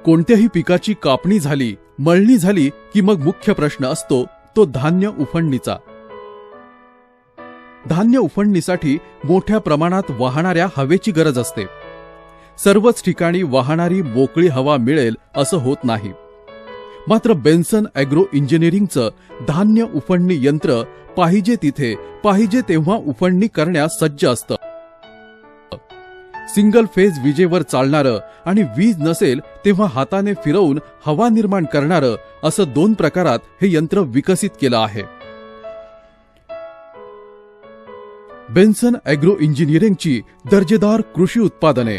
कोणत्याही पिकाची कापणी झाली, मळणी झाली की मग मुख्य प्रश्न असतो तो धान्य उफणणीचा. धान्य उफणणीसाठी मोठ्या प्रमाणात वाहणाऱ्या हवेची गरज असते. सर्वच ठिकाणी वाहणारी मोकळी हवा मिळेल असं होत नाही. मात्र बेन्सन ॲग्रो इंजिनिअरिंगचं धान्य उफणणी यंत्र पाहिजे तिथे पाहिजे तेव्हा उफणणी करण्यास सज्ज असतं. सिंगल फेज विजेवर चालणारं आणि वीज नसेल तेव्हा हाताने फिरवून हवा निर्माण करणारं असं 2 प्रकारात हे यंत्र विकसित केलं आहे. बेन्सन ॲग्रो इंजिनिअरिंगची दर्जेदार कृषी उत्पादने